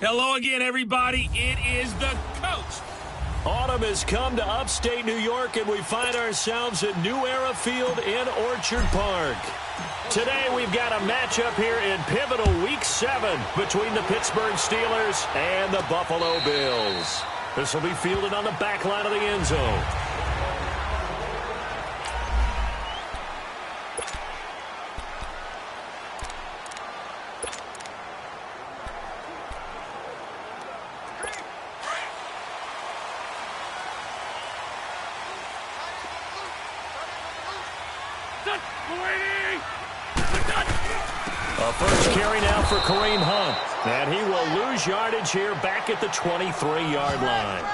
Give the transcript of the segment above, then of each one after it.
Hello again, everybody. It is the coach. Autumn has come to upstate New York, and we find ourselves at New Era Field in Orchard Park. Today, we've got a matchup here in pivotal Week 7 between the Pittsburgh Steelers and the Buffalo Bills. This will be fielded on the back line of the end zone. A first carry now for Kareem Hunt. And he will lose yardage here back at the 23-yard line.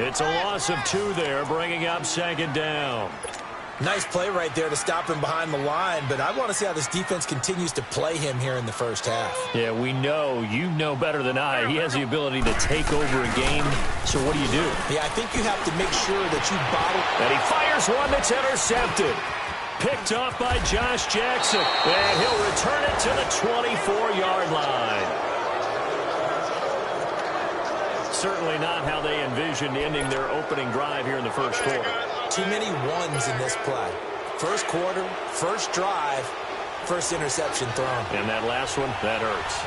It's a loss of 2 there, bringing up second down. Nice play right there to stop him behind the line, but I want to see how this defense continues to play him here in the first half. Yeah, we know. You know better than I. He has the ability to take over a game. So what do you do? Yeah, I think you have to make sure that you bottle. And he fires one that's intercepted. Picked off by Josh Jackson. And he'll return it to the 24-yard line. Certainly not how they envisioned ending their opening drive here in the first quarter. Too many ones in this play. First quarter, first drive, first interception thrown. And that last one, that hurts.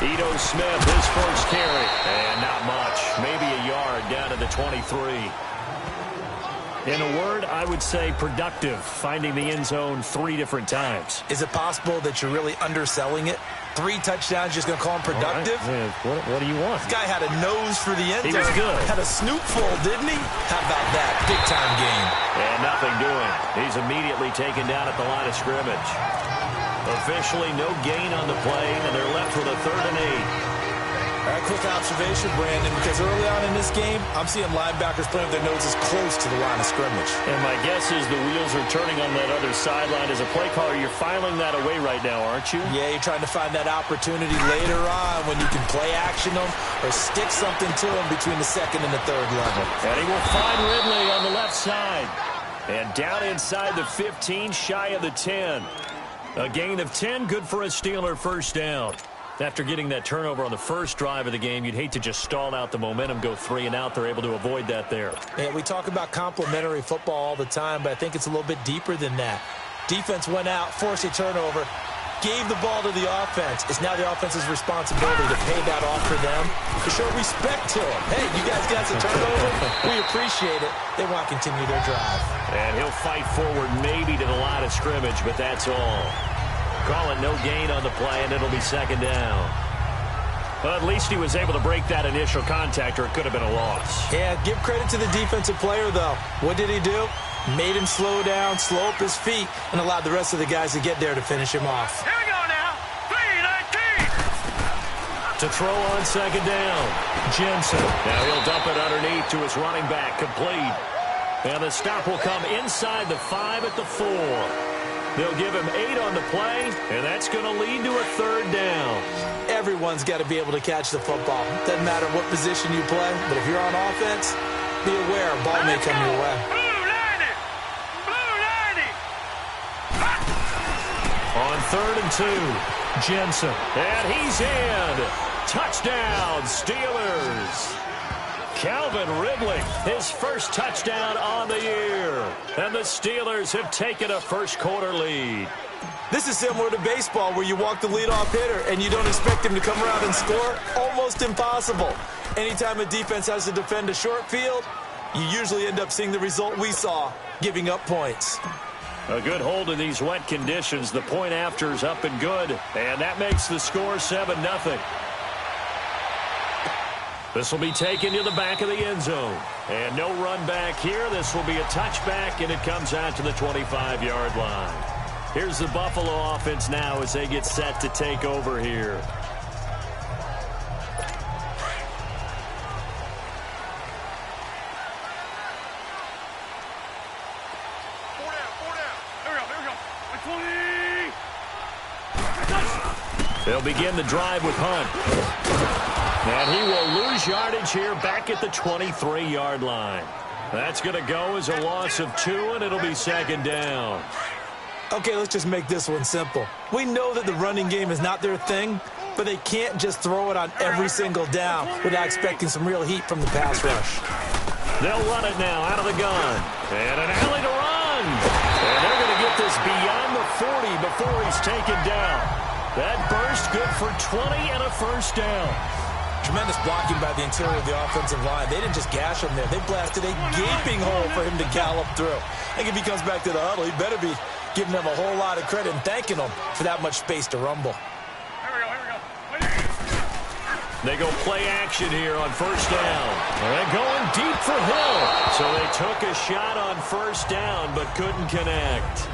Ito Smith, his first carry. And not much. Maybe a yard down to the 23. In a word, I would say productive, finding the end zone 3 different times. Is it possible that you're really underselling it? 3 touchdowns, just going to call him productive? Right. What do you want? This guy had a nose for the end zone. He was good. Had a snoopful, didn't he? How about that? Big-time game. And nothing doing. He's immediately taken down at the line of scrimmage. Officially no gain on the play, and they're left with a 3rd and 8. A quick observation, Brandon, because early on in this game, I'm seeing linebackers playing with their noses close to the line of scrimmage. And my guess is the wheels are turning on that other sideline. As a play caller, you're filing that away right now, aren't you? Yeah, you're trying to find that opportunity later on when you can play action them or stick something to them between the 2nd and the 3rd level. And he will find Ridley on the left side. And down inside the 15, shy of the 10. A gain of 10, good for a Steeler first down. After getting that turnover on the first drive of the game, you'd hate to just stall out the momentum, go 3 and out. They're able to avoid that there. Yeah, we talk about complementary football all the time, but I think it's a little bit deeper than that. Defense went out, forced a turnover, gave the ball to the offense. It's now the offense's responsibility to pay that off for them, to show respect to them. Hey, you guys got some turnover? We appreciate it. They want to continue their drive. And he'll fight forward maybe to the line of scrimmage, but that's all. Call it no gain on the play, and it'll be second down. Well, at least he was able to break that initial contact, or it could have been a loss. Yeah, give credit to the defensive player, though. What did he do? Made him slow down, slow up his feet, and allowed the rest of the guys to get there to finish him off. Here we go now. 3-19. To throw on second down, Jensen. Now he'll dump it underneath to his running back, complete. And the stop will come inside the 5 at the 4. They'll give him 8 on the play, and that's going to lead to a 3rd down. Everyone's got to be able to catch the football. Doesn't matter what position you play, but if you're on offense, be aware a ball may come your way. Blue 90. Blue 90. On 3rd and 2, Jensen. And he's in. Touchdown, Steelers. Calvin Ridley, his first touchdown on the year. And the Steelers have taken a first quarter lead. This is similar to baseball where you walk the leadoff hitter and you don't expect him to come around and score. Almost impossible. Anytime a defense has to defend a short field, you usually end up seeing the result we saw, giving up points. A good hold in these wet conditions. The point after is up and good. And that makes the score 7-0. This will be taken to the back of the end zone. And no run back here. This will be a touchback, and it comes out to the 25-yard line. Here's the Buffalo offense now as they get set to take over here. Four down. There we go. 20. They'll begin the drive with Hunt. And he will lose yardage here back at the 23-yard line. That's going to go as a loss of 2, and it'll be second down. Okay, let's just make this one simple. We know that the running game is not their thing, but they can't just throw it on every single down without expecting some real heat from the pass rush. They'll run it now out of the gun. And an alley to run. And they're going to get this beyond the 40 before he's taken down. That burst good for 20 and a first down. Tremendous blocking by the interior of the offensive line. They didn't just gash him there. They blasted a gaping hole for him to gallop through. I think if he comes back to the huddle, he better be giving them a whole lot of credit and thanking them for that much space to rumble. They go play action here on first down. And they're going deep for Hill. So they took a shot on first down but couldn't connect.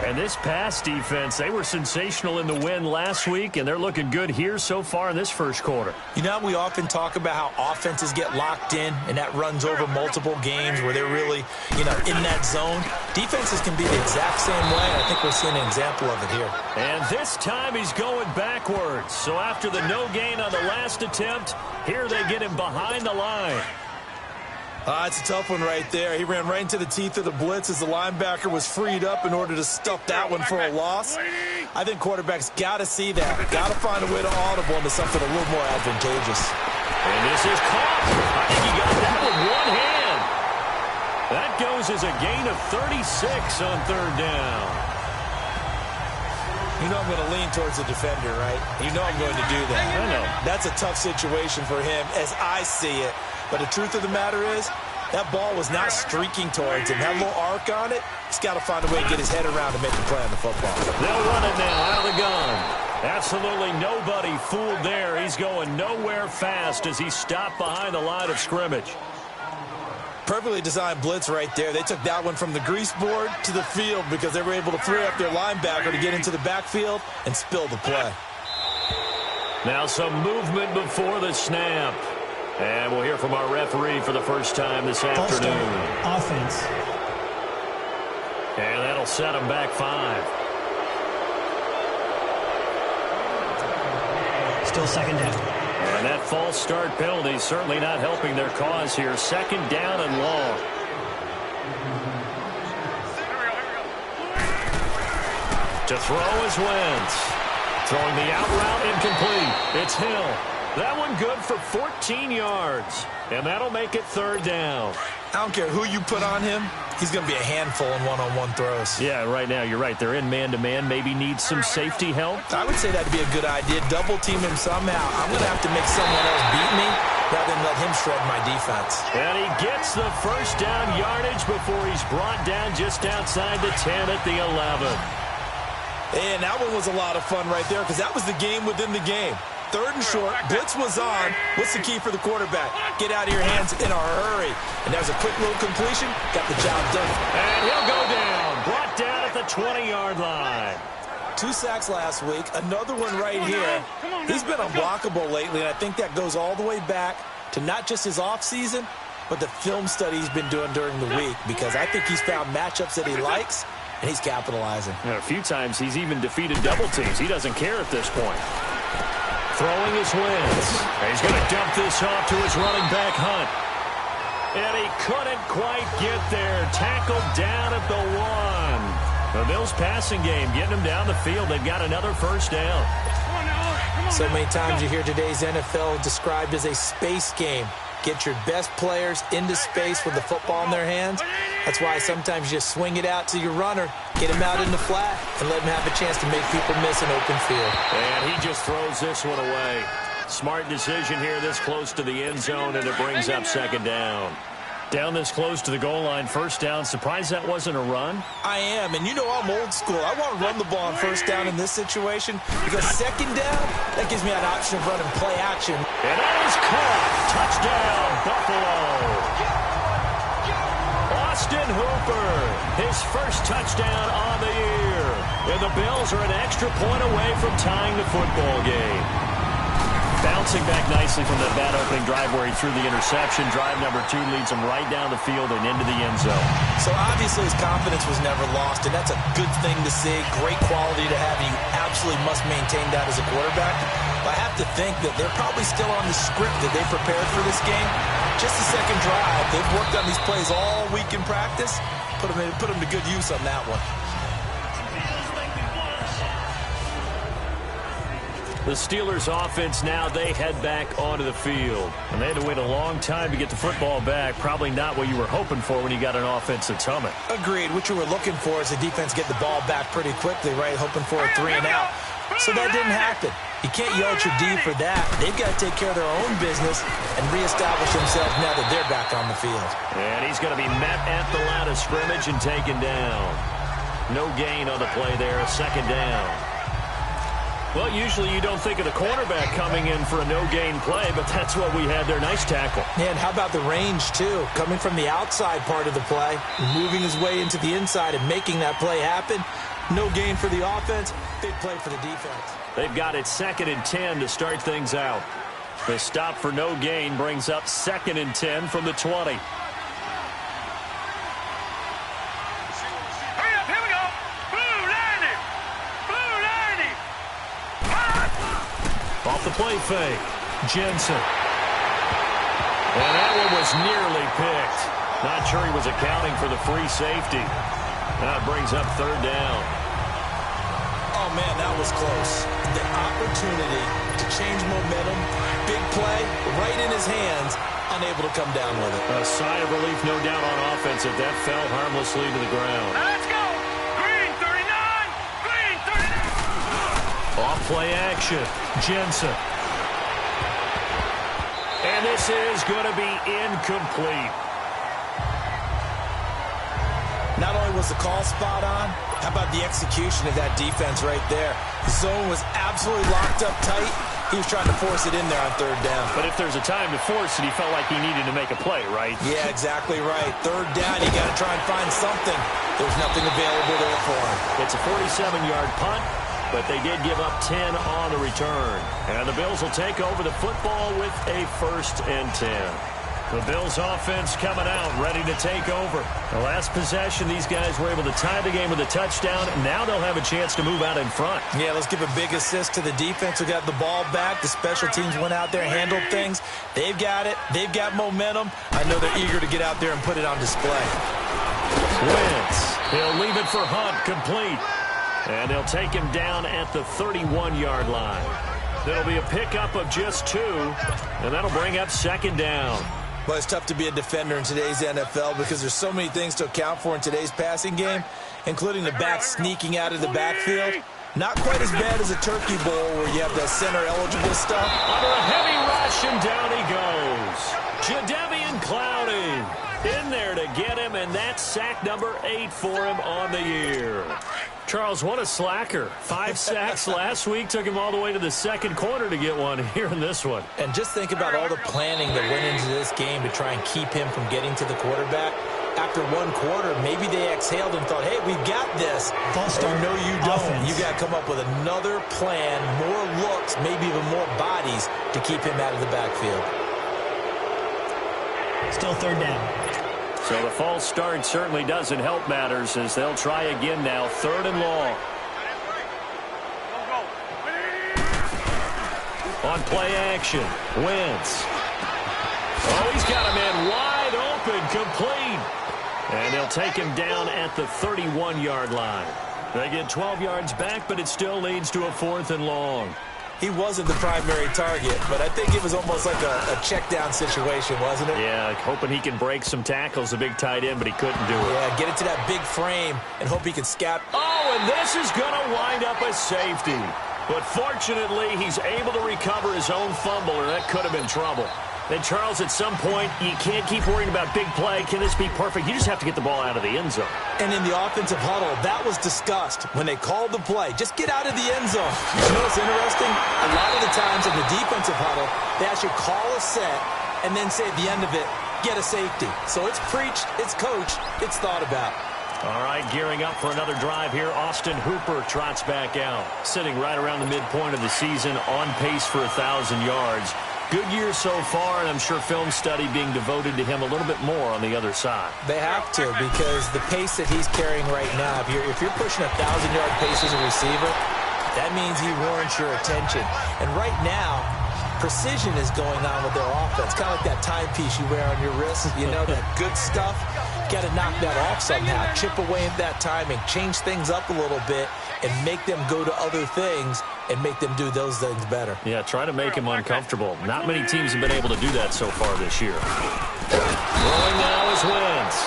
And this pass defense, they were sensational in the win last week, and they're looking good here so far in this first quarter. You know, we often talk about how offenses get locked in, and that runs over multiple games where they're really, in that zone. Defenses can be the exact same way, and I think we're seeing an example of it here. And this time he's going backwards. So after the no gain on the last attempt, here they get him behind the line. It's a tough one right there. He ran right into the teeth of the blitz as the linebacker was freed up in order to stuff that one for a loss. I think quarterbacks got to see that. Got to find a way to audible into something a little more advantageous. And this is caught. I think he got that with one hand. That goes as a gain of 36 on third down. You know I'm going to lean towards the defender, right? You know I'm going to do that. I know. That's a tough situation for him as I see it. But the truth of the matter is, that ball was not streaking towards him. That little arc on it, he's got to find a way to get his head around to make the play on the football. They'll run it now out of the gun. Absolutely nobody fooled there. He's going nowhere fast as he's stopped behind the line of scrimmage. Perfectly designed blitz right there. They took that one from the grease board to the field because they were able to free up their linebacker to get into the backfield and spill the play. Now some movement before the snap. And we'll hear from our referee for the first time this afternoon. Offense. And that'll set them back 5. Still second down. And that false start penalty is certainly not helping their cause here. Second down and long. To throw is Wentz. Throwing the out route incomplete. It's Hill. That one good for 14 yards. And that'll make it third down. I don't care who you put on him. He's going to be a handful in one-on-one throws. Yeah, right now, you're right. They're in man-to-man. Maybe need some safety help. I would say that'd be a good idea. Double team him somehow. I'm going to have to make someone else beat me rather than let him shred my defense. And he gets the first down yardage before he's brought down just outside the 10 at the 11. And that one was a lot of fun right there because that was the game within the game. Third and short, blitz was on. What's the key for the quarterback? Get out of your hands in a hurry. And that was a quick little completion. Got the job done. And he'll go down. Brought down at the 20-yard line. 2 sacks last week. Another one right here. He's been unblockable lately, and I think that goes all the way back to not just his offseason, but the film study he's been doing during the week because I think he's found matchups that he likes, and he's capitalizing. And a few times he's even defeated double teams. He doesn't care at this point. Throwing his Wentz. He's going to dump this off to his running back, Hunt. And he couldn't quite get there. Tackled down at the 1. The Bills' passing game getting them down the field. They've got another first down. So many times you hear today's NFL described as a space game. Get your best players into space with the football in their hands. That's why sometimes you just swing it out to your runner, get him out in the flat, and let him have a chance to make people miss an open field. And he just throws this one away. Smart decision here this close to the end zone, and it brings up second down. Down this close to the goal line, first down. Surprised that wasn't a run? I am, and you know I'm old school. I want to run the ball on first down in this situation because second down, that gives me an option of running play action. And that is caught. Touchdown, Buffalo. Austin Hooper, his first touchdown on the year. And the Bills are an extra point away from tying the football game. Bouncing back nicely from that bad opening drive where he threw the interception. Drive number 2 leads him right down the field and into the end zone. So obviously his confidence was never lost, and that's a good thing to see. Great quality to have. You absolutely must maintain that as a quarterback. But I have to think that they're probably still on the script that they prepared for this game. Just the second drive. They've worked on these plays all week in practice. Put them to good use on that one. The Steelers offense now, they head back onto the field. And they had to wait a long time to get the football back. Probably not what you were hoping for when you got an offense that's humming. Agreed. What you were looking for is the defense get the ball back pretty quickly, right? Hoping for a 3 and out. So that didn't happen. You can't yell at your D for that. They've got to take care of their own business and reestablish themselves now that they're back on the field. And he's going to be met at the line of scrimmage and taken down. No gain on the play there, a second down. Well, usually you don't think of the cornerback coming in for a no-gain play, but that's what we had there. Nice tackle. Yeah, and how about the range, too? Coming from the outside part of the play, moving his way into the inside and making that play happen. No gain for the offense, big play for the defense. They've got it 2nd and 10 to start things out. The stop for no gain brings up 2nd and 10 from the 20. Off the play fake, Jensen. And that one was nearly picked. Not sure he was accounting for the free safety. Now it brings up 3rd down. Oh, man, that was close. The opportunity to change momentum, big play, right in his hands, unable to come down with it. A sigh of relief, no doubt, on offense if that fell harmlessly to the ground. Let's go! Green 39! Green 39! Off play action, Jensen. And this is going to be incomplete. Not only was the call spot on, how about the execution of that defense right there? The zone was absolutely locked up tight. He was trying to force it in there on 3rd down. But if there's a time to force it, he felt like he needed to make a play, right? Yeah, exactly right. 3rd down, you got to try and find something. There's nothing available there for him. It's a 47-yard punt, but they did give up 10 on the return. And the Bills will take over the football with a 1st and 10. The Bills offense coming out, ready to take over. The last possession, these guys were able to tie the game with a touchdown. Now they'll have a chance to move out in front. Yeah, let's give a big assist to the defense who got the ball back. The special teams went out there and handled things. They've got it. They've got momentum. I know they're eager to get out there and put it on display. Wentz. He'll leave it for Hunt, complete. And they'll take him down at the 31-yard line. It'll be a pickup of just 2, and that'll bring up 2nd down. Well, it's tough to be a defender in today's NFL because there's so many things to account for in today's passing game, including the back sneaking out of the backfield. Not quite as bad as a turkey bowl where you have that center-eligible stuff. Under a heavy rush, and down he goes. Jadeveon Clowney in there to get him, and that's sack number 8 for him on the year. Charles, what a slacker. 5 sacks last week. Took him all the way to the 2nd quarter to get one here in this one. And just think about all the planning that went into this game to try and keep him from getting to the quarterback. After 1 quarter, maybe they exhaled and thought, hey, we've got this. False start. No, you don't. Offense. You got to come up with another plan, more looks, maybe even more bodies to keep him out of the backfield. Still 3rd down. So the false start certainly doesn't help matters as they'll try again now. 3rd and long. On play action, Wentz. Oh, he's got a man wide open, complete. And they'll take him down at the 31-yard line. They get 12 yards back, but it still leads to a 4th and long. He wasn't the primary target, but I think it was almost like a check-down situation, wasn't it? Yeah, hoping he can break some tackles, a big tight end, but he couldn't do it. Yeah, get it to that big frame and hope he can scout. Oh, and this is going to wind up a safety. But fortunately, he's able to recover his own fumble, or that could have been trouble. And, Charles, at some point, you can't keep worrying about big play. Can this be perfect? You just have to get the ball out of the end zone. And in the offensive huddle, that was discussed when they called the play. Just get out of the end zone. You know what's interesting? A lot of the times in the defensive huddle, they actually call a set and then say at the end of it, get a safety. So it's preached, it's coached, it's thought about. All right, gearing up for another drive here. Austin Hooper trots back out, sitting right around the midpoint of the season, on pace for 1,000 yards. Good year so far, and I'm sure film study being devoted to him a little bit more on the other side. They have to, because the pace that he's carrying right now, if you're pushing 1,000-yard pace as a receiver, that means he warrants your attention. And right now, precision is going on with their offense. Kind of like that timepiece you wear on your wrist. You know, that good stuff. Got to knock that off somehow. Chip away at that timing. Change things up a little bit and make them go to other things and make them do those things better. Yeah, try to make him uncomfortable. Not many teams have been able to do that so far this year. Throwing now is Wentz.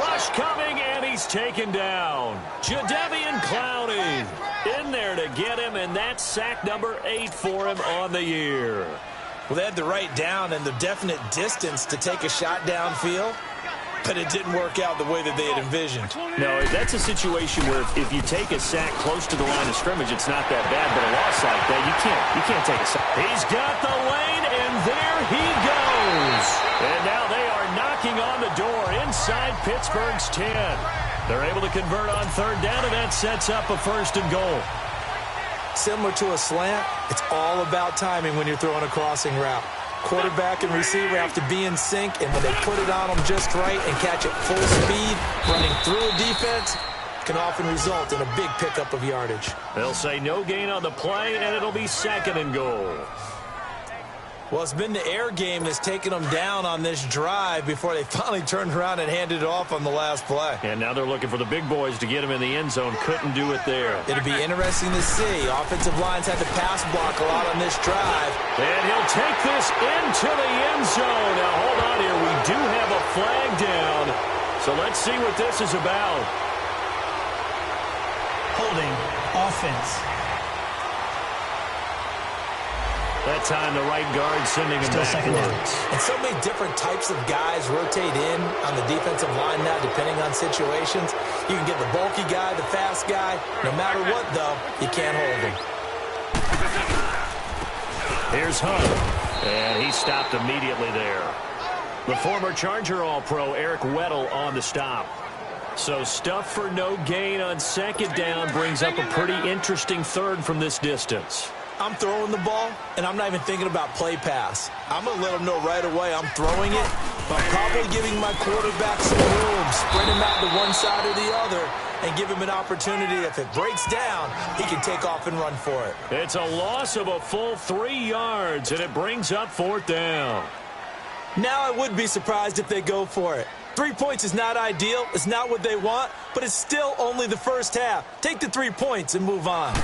Rush coming, and he's taken down. Jadeveon Clowney in there to get him, and that's sack number 8 for him on the year. Well, they had the right down and the definite distance to take a shot downfield, but it didn't work out the way that they had envisioned. No, that's a situation where if you take a sack close to the line of scrimmage, it's not that bad, but a loss like that, you can't take a sack. He's got the lane, and there he goes. And now they are knocking on the door inside Pittsburgh's 10. They're able to convert on third down, and that sets up a 1st and goal. Similar to a slant, it's all about timing when you're throwing a crossing route. Quarterback and receiver have to be in sync, and when they put it on them just right and catch it full speed, running through a defense, can often result in a big pickup of yardage. They'll say no gain on the play, and it'll be 2nd and goal. Well, it's been the air game that's taken them down on this drive before they finally turned around and handed it off on the last play. And now they're looking for the big boys to get him in the end zone. Couldn't do it there. It'll be interesting to see. Offensive lines had to pass block a lot on this drive. And he'll take this into the end zone. Now, hold on here. We do have a flag down. So let's see what this is about. Holding offense. That time the right guard sending him backwards. And so many different types of guys rotate in on the defensive line now, depending on situations. You can get the bulky guy, the fast guy. No matter what, though, you can't hold him. Here's Hunt. And he stopped immediately there. The former Charger All-Pro Eric Weddle on the stop. So stuff for no gain on 2nd down brings up a pretty interesting 3rd from this distance. I'm throwing the ball, and I'm not even thinking about play pass. I'm going to let them know right away I'm throwing it, but I'm probably giving my quarterback some room, spread him out to one side or the other, and give him an opportunity. If it breaks down, he can take off and run for it. It's a loss of a full 3 yards, and it brings up 4th down. Now I would be surprised if they go for it. 3 points is not ideal. It's not what they want, but it's still only the first half. Take the 3 points and move on.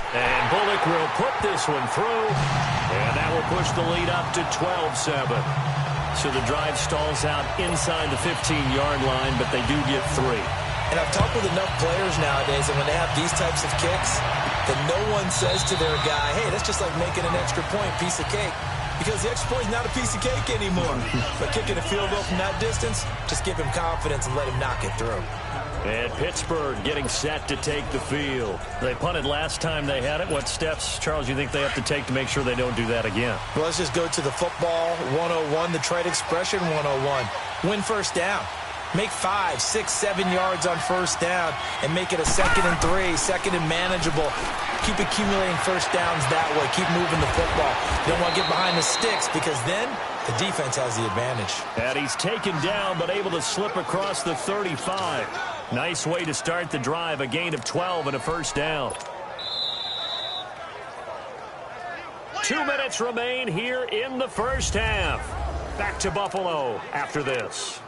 And Bullock will put this one through, and that will push the lead up to 12-7. So the drive stalls out inside the 15-yard line, but they do get 3. And I've talked with enough players nowadays, and when they have these types of kicks, that no one says to their guy, hey, that's just like making an extra point, piece of cake. Because the extra point is not a piece of cake anymore. But kicking a field goal from that distance, just give him confidence and let him knock it through. And Pittsburgh getting set to take the field. They punted last time they had it. What steps, Charles, you think they have to take to make sure they don't do that again? Well, let's just go to the football 101, the trade expression 101. Win 1st down. Make 5, 6, 7 yards on 1st down and make it a 2nd and 3, 2nd and manageable. Keep accumulating 1st downs that way. Keep moving the football. You don't want to get behind the sticks because then the defense has the advantage. And he's taken down but able to slip across the 35. Nice way to start the drive. A gain of 12 and a 1st down. 2 minutes remain here in the 1st half. Back to Buffalo after this.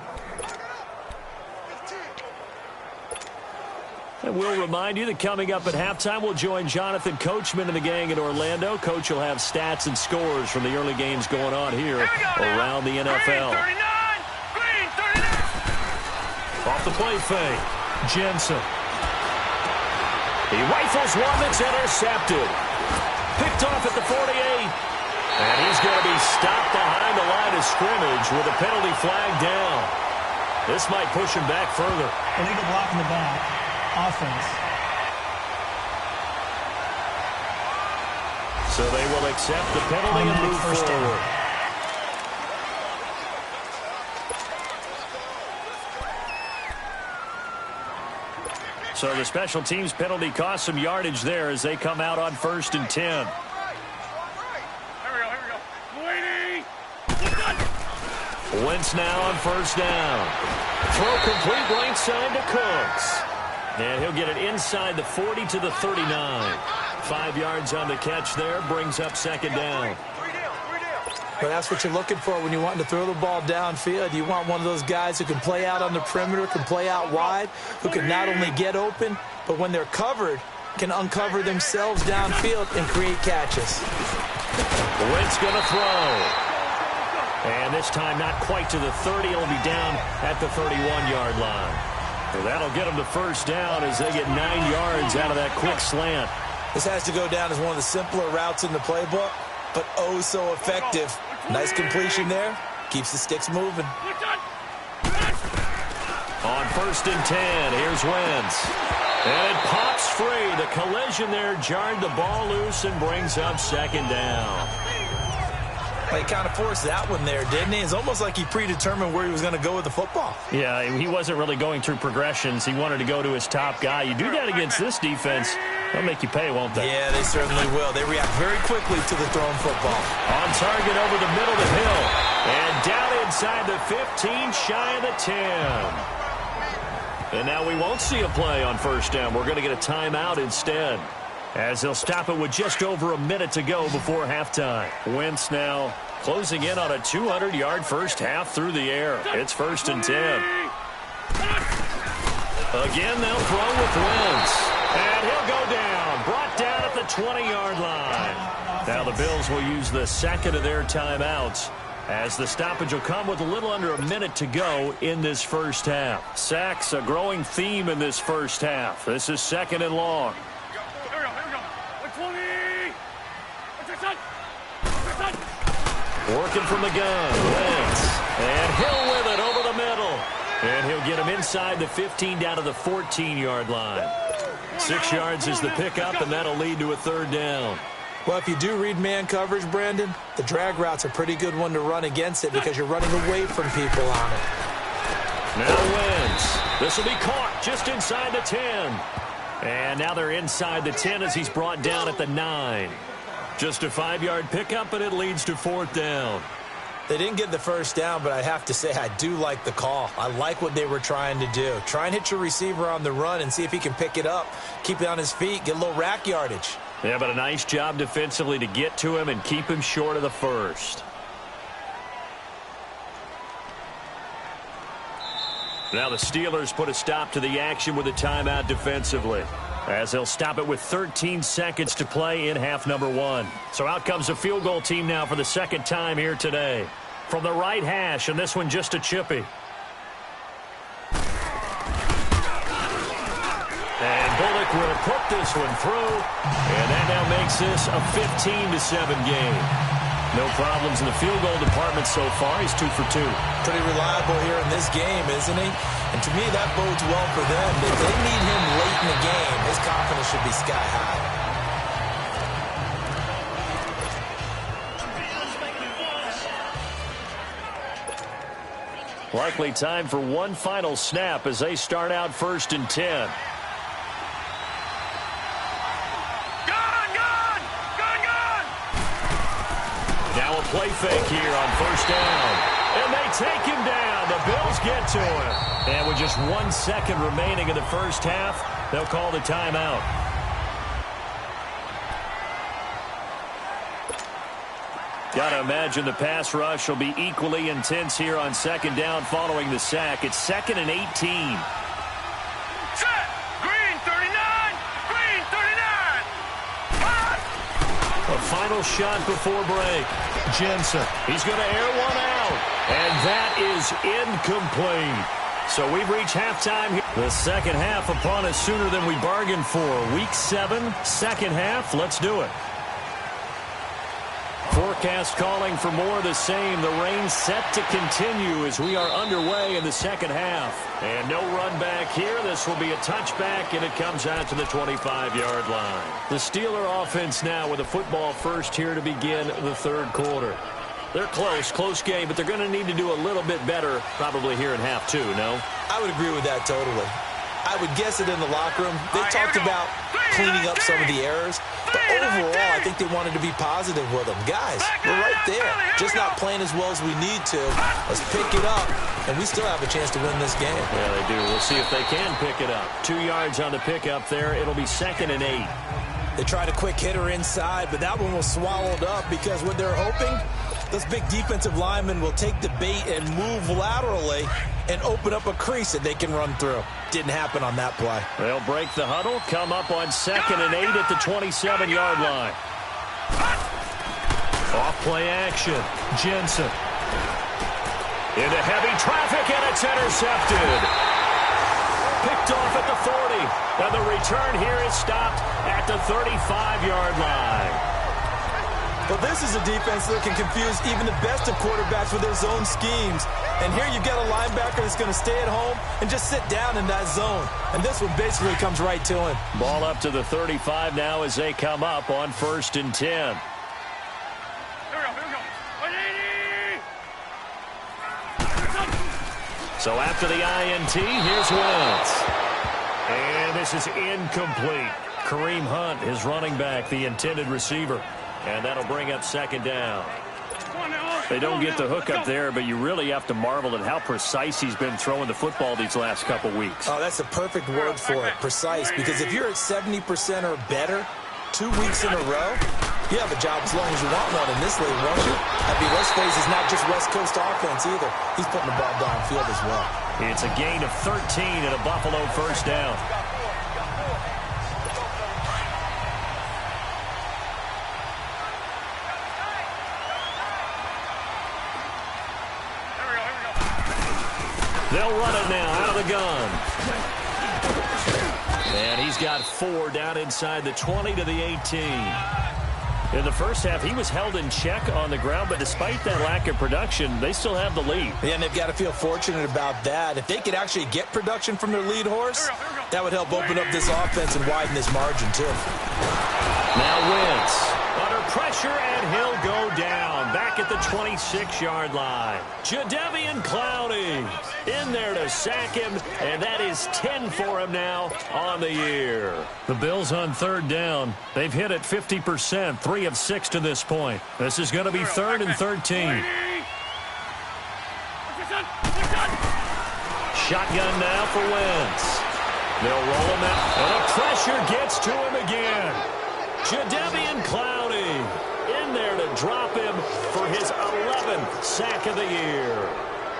And we'll remind you that coming up at halftime, we'll join Jonathan Coachman and the gang in Orlando. Coach will have stats and scores from the early games going on here around the NFL. Green 39. Off the play fake, Jensen. He rifles one that's intercepted. Picked off at the 48. And he's going to be stopped behind the line of scrimmage with a penalty flag down. This might push him back further. Illegal block in the back. Offense. So they will accept the penalty and move forward. So the special teams penalty cost some yardage there as they come out on 1st and 10. Here we go. Wentz now on 1st down. Throw complete right side to Cooks. And he'll get it inside the 40 to the 39. 5 yards on the catch there. Brings up second down. But that's what you're looking for when you're wanting to throw the ball downfield. You want one of those guys who can play out on the perimeter, can play out wide, who can not only get open, but when they're covered, can uncover themselves downfield and create catches. Wentz going to throw. And this time not quite to the 30. He'll be down at the 31-yard line. Well, that'll get them to first down as they get 9 yards out of that quick slant. This has to go down as one of the simpler routes in the playbook, but oh so effective. Nice completion there. Keeps the sticks moving. On 1st and 10, here's Wentz. And it pops free. The collision there jarred the ball loose and brings up second down. He kind of forced that one there, didn't he? It's almost like he predetermined where he was going to go with the football. Yeah, he wasn't really going through progressions. He wanted to go to his top guy. You do that against this defense, they'll make you pay, won't they? Yeah, they certainly will. They react very quickly to the thrown football. On target over the middle of the hill. And down inside the 15, shy of the 10. And now we won't see a play on first down. We're going to get a timeout instead, as they'll stop it with just over a minute to go before halftime. Wentz now closing in on a 200-yard first half through the air. It's 1st and 10. Again, they'll throw with Wentz. And he'll go down. Brought down at the 20-yard line. Now the Bills will use the second of their timeouts, as the stoppage will come with a little under a minute to go in this first half. Sacks, a growing theme in this first half. This is 2nd and long. Working from the gun, Wentz. And Hill with it over the middle. And he'll get him inside the 15 down to the 14-yard line. 6 yards is the pickup, and that'll lead to a 3rd down. Well, if you do read man coverage, Brandon, the drag route's a pretty good one to run against it because you're running away from people on it. Now Wentz. This will be caught just inside the 10. And now they're inside the 10 as he's brought down at the 9. Just a 5-yard pickup, and it leads to 4th down. They didn't get the first down, but I have to say I do like the call. I like what they were trying to do. Try and hit your receiver on the run and see if he can pick it up, keep it on his feet, get a little rack yardage. Yeah, but a nice job defensively to get to him and keep him short of the first. Now the Steelers put a stop to the action with a timeout defensively, as they'll stop it with 13 seconds to play in half number 1. So out comes a field goal team now for the 2nd time here today. From the right hash, and this one just a chippy. And Bullock will put this one through, and that now makes this a 15-7 game. No problems in the field goal department so far. He's 2 for 2. Pretty reliable here in this game, isn't he? And to me, that bodes well for them. If they need him late in the game, his confidence should be sky high. Likely time for one final snap as they start out 1st and 10. Now a play fake here on 1st down. And they take him down. The Bills get to him. And with just 1 second remaining in the first half, they'll call the timeout. Got to imagine the pass rush will be equally intense here on 2nd down following the sack. It's 2nd and 18. Set! Green 39! Green 39! A final shot before break. Jensen. He's going to air one out. And that is incomplete. So we've reached halftime here. The second half upon us sooner than we bargained for. Week 7, 2nd half. Let's do it. Forecast calling for more of the same. The rain set to continue as we are underway in the second half. And no run back here. This will be a touchback, and it comes out to the 25-yard line. The Steeler offense now with a football first here to begin the 3rd quarter. They're close game, but they're going to need to do a little bit better probably here in half 2, no? I would agree with that totally. I would guess it in the locker room. They talked about cleaning up some of the errors, but overall, I think they wanted to be positive with them. Guys, we're right there. Just not playing as well as we need to. Let's pick it up, and we still have a chance to win this game. Yeah, they do. We'll see if they can pick it up. 2 yards on the pickup there. It'll be 2nd and 8. They tried a quick hitter inside, but that one was swallowed up because what they're hoping, those big defensive linemen will take the bait and move laterally and open up a crease that they can run through. Didn't happen on that play. They'll break the huddle, come up on 2nd and 8 at the 27-yard line. Off play action. Jensen. Into heavy traffic, and it's intercepted. Picked off at the 40. And the return here is stopped at the 35-yard line. Well, this is a defense that can confuse even the best of quarterbacks with their zone schemes. And here you've got a linebacker that's going to stay at home and just sit down in that zone. And this one basically comes right to him. Ball up to the 35 now as they come up on 1st and 10. So after the INT, here's Wentz. And this is incomplete. Kareem Hunt, his running back, the intended receiver. And that'll bring up 2nd down. They don't get the hook up there, but you really have to marvel at how precise he's been throwing the football these last couple weeks. Oh, that's a perfect word for it, precise. Because if you're at 70% or better 2 weeks in a row, you have a job as long as you want one in this league, won't you? I mean, West Phase is not just West Coast offense either. He's putting the ball downfield as well. It's a gain of 13 and a Buffalo 1st down. They'll run it now out of the gun. And he's got 4 down inside the 20 to the 18. In the first half, he was held in check on the ground, but despite that lack of production, they still have the lead. Yeah, and they've got to feel fortunate about that. If they could actually get production from their lead horse, that would help open up this offense and widen this margin, too. Now Wentz under pressure, and he'll go down back at the 26-yard line. Jadeveon Clowney in there to sack him, and that is 10 for him now on the year. The Bills on 3rd down. They've hit it 50%, 3 of 6 to this point. This is going to be 3rd and 13. Shotgun now for Wentz. They'll roll him out, and the pressure gets to him again. Jadeveon Clowney in there to drop him for his 11th sack of the year.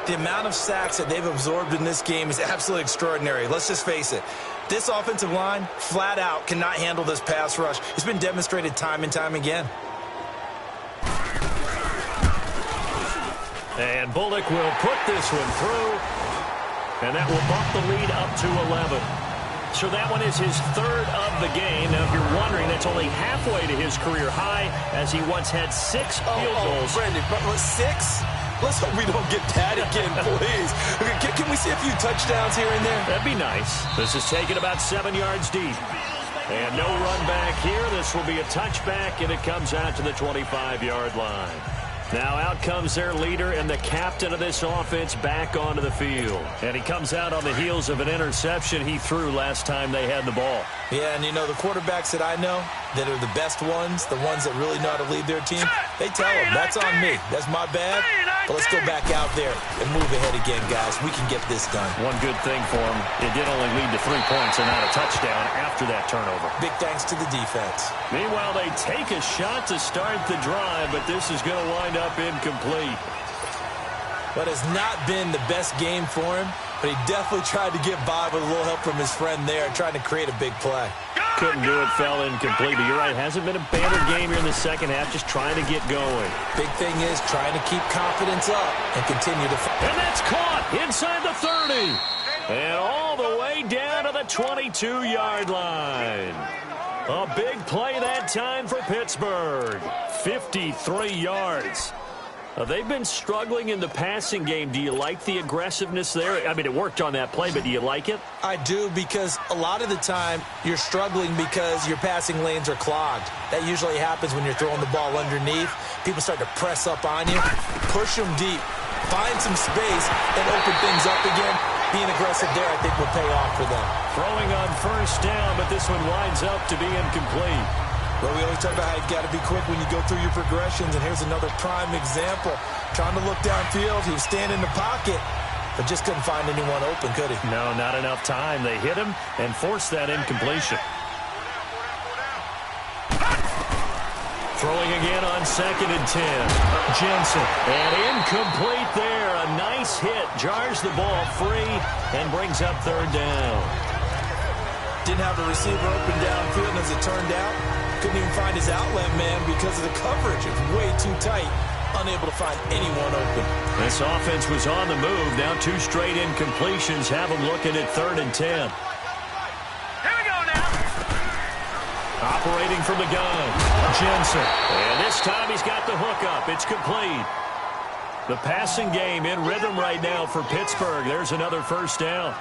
The amount of sacks that they've absorbed in this game is absolutely extraordinary. Let's just face it. This offensive line, flat out, cannot handle this pass rush. It's been demonstrated time and time again. And Bullock will put this one through, and that will bump the lead up to 11. So that one is his 3rd of the game. Now, if you're wondering, that's only halfway to his career high, as he once had 6 field goals. Brandon, but 6? Let's hope we don't get that again, please. Okay, can we see a few touchdowns here and there? That'd be nice. This is taken about 7 yards deep. And no run back here. This will be a touchback, and it comes out to the 25-yard line. Now out comes their leader and the captain of this offense back onto the field. And he comes out on the heels of an interception he threw last time they had the ball. Yeah, and you know, the quarterbacks that I know that are the best ones, the ones that really know how to lead their team, they tell them, that's on me. That's my bad. But let's go back out there and move ahead again, guys. We can get this done. One good thing for him, it did only lead to 3 points and not a touchdown after that turnover. Big thanks to the defense. Meanwhile, they take a shot to start the drive, but this is going to wind up incomplete. But it's not been the best game for him, but he definitely tried to get by with a little help from his friend there, trying to create a big play. Couldn't do it, fell incomplete. But you're right, hasn't been a better game here in the second half, just trying to get going. Big thing is trying to keep confidence up and continue to fight. And that's caught inside the 30. And all the way down to the 22-yard line. A big play that time for Pittsburgh. 53 yards. They've been struggling in the passing game. Do you like the aggressiveness there? I mean, it worked on that play, but do you like it? I do, because a lot of the time you're struggling because your passing lanes are clogged. That usually happens when you're throwing the ball underneath. People start to press up on you, push them deep, find some space, and open things up again. Being aggressive there, I think, will pay off for them. Throwing on 1st down, but this one winds up to be incomplete. Well, we always talk about how you've got to be quick when you go through your progressions, and here's another prime example. Trying to look downfield, he was standing in the pocket, but just couldn't find anyone open, could he? No, not enough time. They hit him and forced that incompletion. throwing in on 2nd and 10. Jensen. And incomplete there. A nice hit. Jars the ball free and brings up 3rd down. Didn't have a receiver open downfield, and as it turned out, couldn't even find his outlet man because of the coverage. It was way too tight. Unable to find anyone open. This offense was on the move. Now 2 straight incompletions have them looking at 3rd and 10. Here we go now. Operating from the gun, Jensen. And this time he's got the hookup. It's complete. The passing game in rhythm right now for Pittsburgh. There's another 1st down.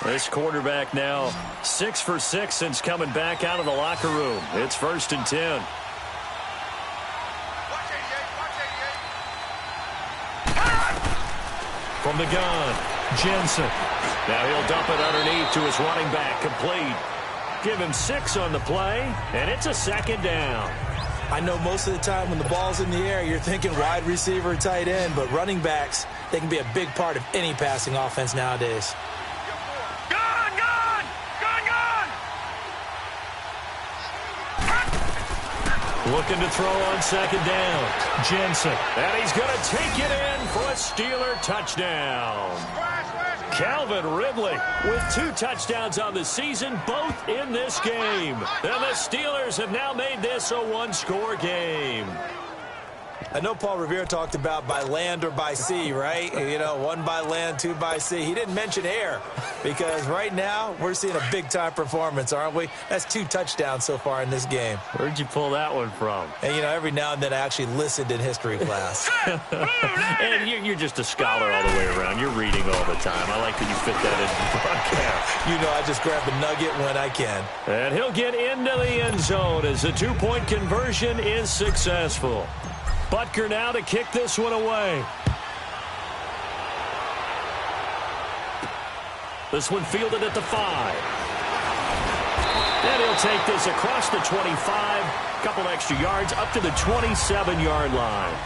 This quarterback now 6 for 6 since coming back out of the locker room. It's 1st and 10. From the gun, Jensen. Now he'll dump it underneath to his running back, complete. Give him 6 on the play, and it's a 2nd down. I know most of the time when the ball's in the air, you're thinking wide receiver, tight end, but running backs, they can be a big part of any passing offense nowadays. Looking to throw on 2nd down. Jensen. And he's going to take it in for a Steeler touchdown. Calvin Ridley with 2 touchdowns on the season, both in this game. And the Steelers have now made this a 1-score game. I know Paul Revere talked about by land or by sea, right? You know, 1 by land, 2 by sea. He didn't mention air because right now we're seeing a big-time performance, aren't we? That's 2 touchdowns so far in this game. Where'd you pull that one from? And, you know, every now and then I actually listened in history class. And you're just a scholar all the way around. You're reading all the time. I like that you fit that into the broadcast. You know, I just grab a nugget when I can. And he'll get into the end zone as the 2-point conversion is successful. Butker now to kick this one away. This one fielded at the 5. And he'll take this across the 25. Couple extra yards up to the 27-yard line.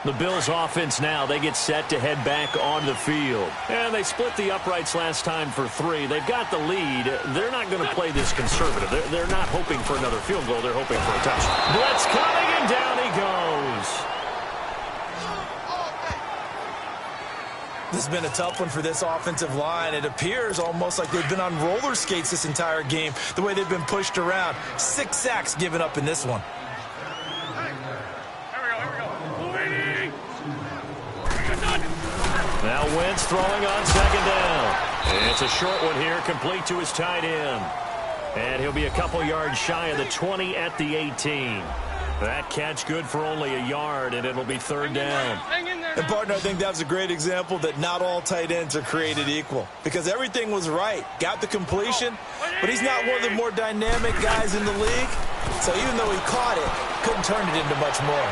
The Bills offense now, they get set to head back on the field. And they split the uprights last time for 3. They've got the lead. They're not going to play this conservative. They're not hoping for another field goal. They're hoping for a touchdown. Blitz coming, and down he goes. This has been a tough one for this offensive line. It appears almost like they've been on roller skates this entire game, the way they've been pushed around. 6 sacks given up in this one. Now Wentz throwing on 2nd down. And it's a short one here, complete to his tight end. And he'll be a couple yards shy of the 20 at the 18. That catch good for only a yard, and it'll be 3rd down. And, partner, I think that was a great example that not all tight ends are created equal because everything was right. Got the completion, but he's not one of the more dynamic guys in the league. So even though he caught it, couldn't turn it into much more.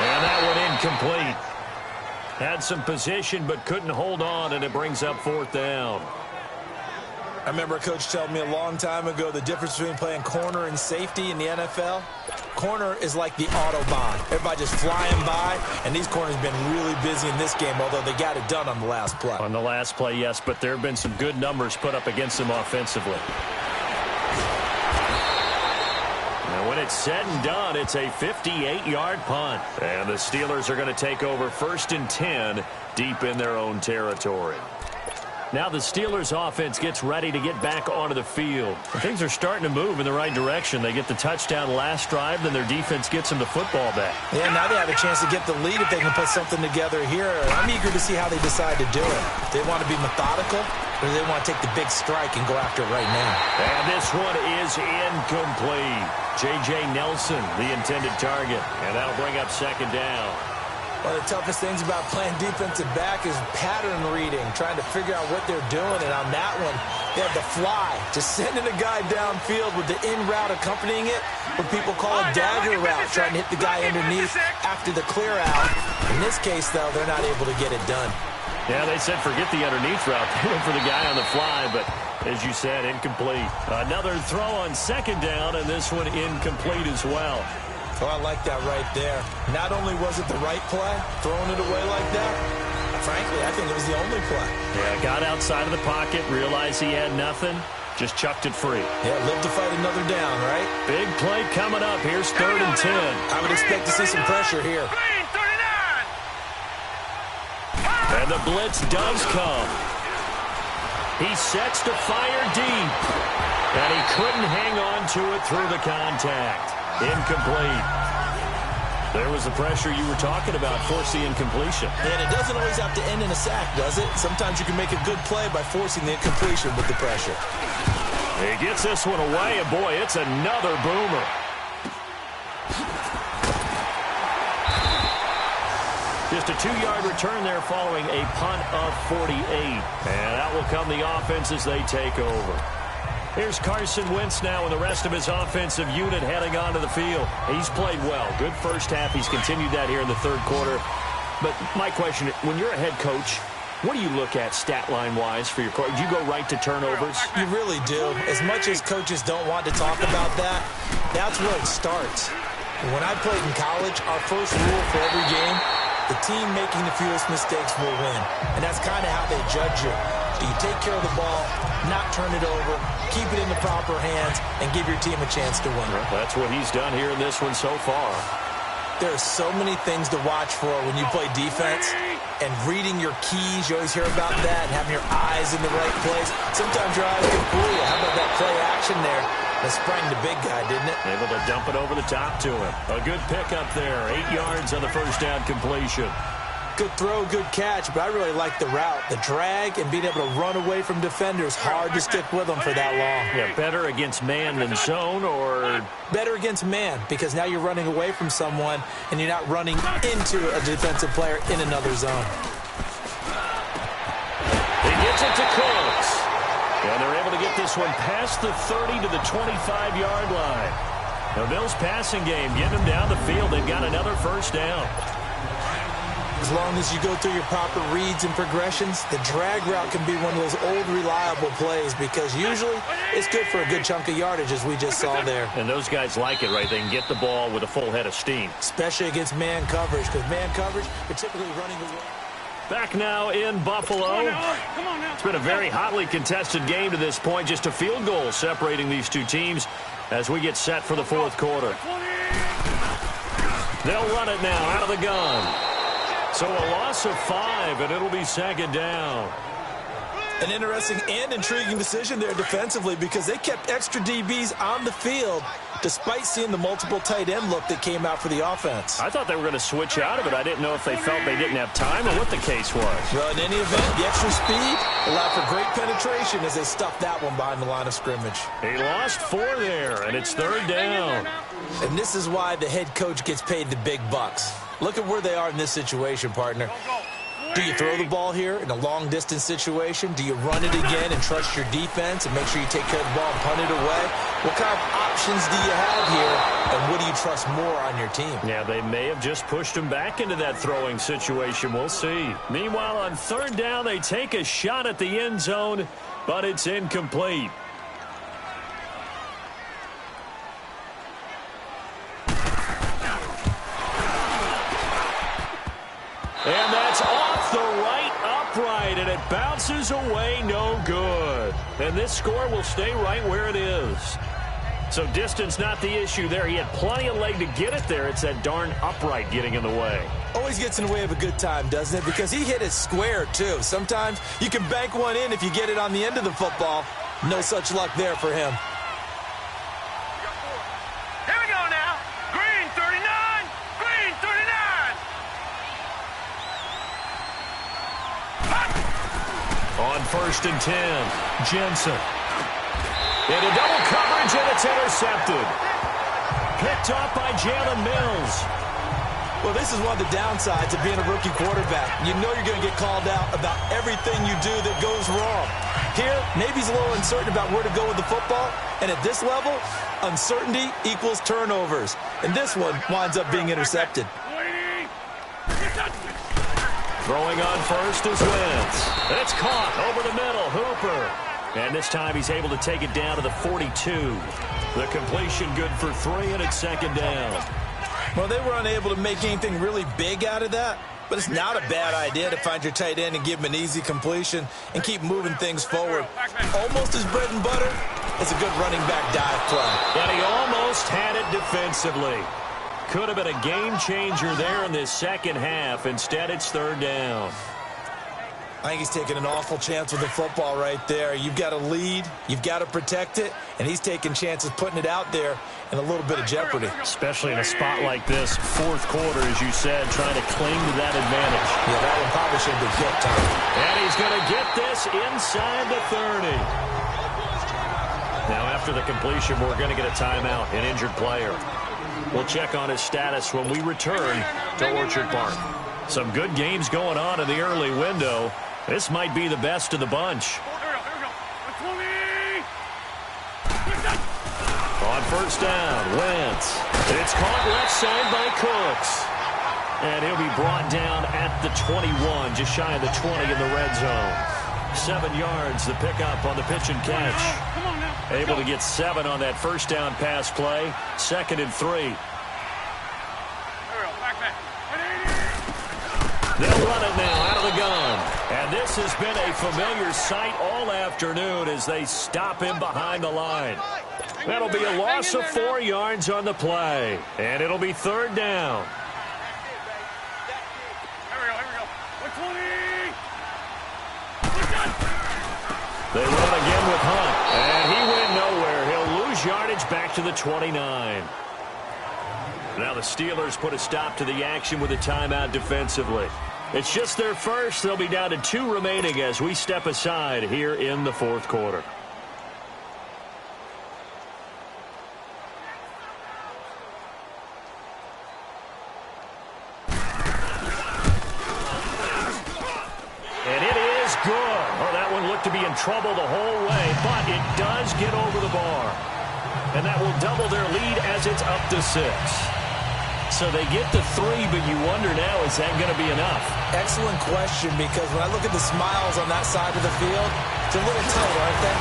And that one incomplete. Had some position but couldn't hold on, and it brings up 4th down. I remember a coach telling me a long time ago the difference between playing corner and safety in the NFL. Corner is like the Autobahn. Everybody just flying by, and these corners have been really busy in this game, although they got it done on the last play. On the last play, yes, but there have been some good numbers put up against them offensively. Now, when it's said and done, it's a 58-yard punt. And the Steelers are going to take over 1st and 10 deep in their own territory. Now the Steelers offense gets ready to get back onto the field. Things are starting to move in the right direction. They get the touchdown last drive, then their defense gets them the football back. Yeah, now they have a chance to get the lead if they can put something together here. I'm eager to see how they decide to do it. They want to be methodical, or do they want to take the big strike and go after it right now? And this one is incomplete. J.J. Nelson, the intended target. And that'll bring up 2nd down. One of the toughest things about playing defensive back is pattern reading, trying to figure out what they're doing. And on that one, they had the fly, just sending a guy downfield with the in route accompanying it, what people call a dagger route, trying to hit the guy underneath after the clear out. In this case, though, they're not able to get it done. Yeah, they said forget the underneath route. They went for the guy on the fly, but as you said, incomplete. Another throw on 2nd down, and this one incomplete as well. Oh, I like that right there. Not only was it the right play, throwing it away like that, I Frankly, I think it was the only play. Yeah, got outside of the pocket, realized he had nothing, just chucked it free. Yeah, live to fight another down, right? Big play coming up. Here's 3rd and 10. I would expect to see some pressure here. Green, 39. And the blitz does come. He sets to fire deep. And he couldn't hang on to it through the contact. Incomplete. There was the pressure you were talking about, force the incompletion. And it doesn't always have to end in a sack, does it? Sometimes you can make a good play by forcing the incompletion with the pressure. He gets this one away, and boy, it's another boomer. Just a 2-yard return there following a punt of 48. And out will come the offense as they take over. Here's Carson Wentz now and the rest of his offensive unit heading onto the field. He's played well. Good first half. He's continued that here in the 3rd quarter. But my question, when you're a head coach, what do you look at stat line-wise for your coach? Do you go right to turnovers? You really do. As much as coaches don't want to talk about that, that's where it starts. When I played in college, our first rule for every game, the team making the fewest mistakes will win. And that's kind of how they judge you. Do you take care of the ball, not turn it over, keep it in the proper hands, and give your team a chance to win? Well, that's what he's done here in this one so far. There are so many things to watch for when you play defense. And reading your keys, you always hear about that, and having your eyes in the right place. Sometimes your eyes can fool you. How about that play action there? That sprang the big guy, didn't it? Able to dump it over the top to him. A good pickup there. 8 yards on the first down completion. Good throw, good catch, but I really like the route. The drag and being able to run away from defenders, hard to stick with them for that long. Yeah, better against man than zone, or? Better against man, because now you're running away from someone and you're not running into a defensive player in another zone. He gets it to Cooks. And they're able to get this one past the 30 to the 25-yard line. The Bills' passing game getting them down the field. They've got another first down. As long as you go through your proper reads and progressions, the drag route can be one of those old reliable plays because usually it's good for a good chunk of yardage, as we just saw there. And those guys like it, right? They can get the ball with a full head of steam. Especially against man coverage, because man coverage, you're typically running away. Back now in Buffalo. It's been a very hotly contested game to this point. Just a field goal separating these two teams as we get set for the 4th quarter. They'll run it now out of the gun. So a loss of 5, and it'll be 2nd down. An interesting and intriguing decision there defensively because they kept extra DBs on the field despite seeing the multiple tight end look that came out for the offense. I thought they were going to switch out of it. I didn't know if they felt they didn't have time or what the case was. Well, in any event, the extra speed allowed for great penetration as they stuffed that one behind the line of scrimmage. He lost 4 there, and it's 3rd down. And this is why the head coach gets paid the big bucks. Look at where they are in this situation, partner. Do you throw the ball here in a long-distance situation? Do you run it again and trust your defense and make sure you take care of the ball and punt it away? What kind of options do you have here, and what do you trust more on your team? Yeah, they may have just pushed him back into that throwing situation. We'll see. Meanwhile, on 3rd down, they take a shot at the end zone, but it's incomplete. And that's off the right upright, and it bounces away, no good. And this score will stay right where it is. So distance not the issue there. He had plenty of leg to get it there. It's that darn upright getting in the way. Always gets in the way of a good time, doesn't it? Because he hit it square, too. Sometimes you can bank one in if you get it on the end of the football. No such luck there for him. Here we go now. Green, 39. Green, 39. On 1st and 10, Jensen. Into double coverage, and it's intercepted. Picked off by Jalen Mills. Well, this is one of the downsides of being a rookie quarterback. You know you're going to get called out about everything you do that goes wrong. Here, maybe he's a little uncertain about where to go with the football. And at this level, uncertainty equals turnovers. And this one winds up being intercepted. Throwing on 1st is Wentz. And it's caught over the middle. Hooper. And this time he's able to take it down to the 42. The completion good for 3, and it's 2nd down. Well, they were unable to make anything really big out of that. But it's not a bad idea to find your tight end and give him an easy completion and keep moving things forward. Almost his bread and butter. It's a good running back dive play. And he almost had it defensively. Could have been a game changer there in this second half. Instead, it's third down. I think he's taking an awful chance with the football right there. You've got to lead, you've got to protect it, and he's taking chances putting it out there in a little bit of jeopardy. Especially in a spot like this, fourth quarter, as you said, trying to cling to that advantage. Yeah, that one probably should have been hit, Tom. And he's going to get this inside the 30. Now, after the completion, we're going to get a timeout, an injured player. We'll check on his status when we return to Orchard Park. Some good games going on in the early window. This might be the best of the bunch. On first down, Wentz. It's caught left side by Cooks. And he'll be brought down at the 21, just shy of the 20 in the red zone. 7 yards, the pickup on the pitch and catch. Able to get 7 on that first down pass play. 2nd and 3. They'll run it now out of the gun. And this has been a familiar sight all afternoon as they stop him behind the line. That'll be a loss of 4 yards on the play. And it'll be third down. They run again with Hunt. And he went nowhere. He'll lose yardage back to the 29. Now the Steelers put a stop to the action with a timeout defensively. It's just their first. They'll be down to 2 remaining as we step aside here in the fourth quarter. And it is good. Oh, that one looked to be in trouble the whole way, but it does get over the bar. And that will double their lead as it's up to 6. So they get to 3, but you wonder now, is that going to be enough? Excellent question, because when I look at the smiles on that side of the field, it's a little tight, aren't they?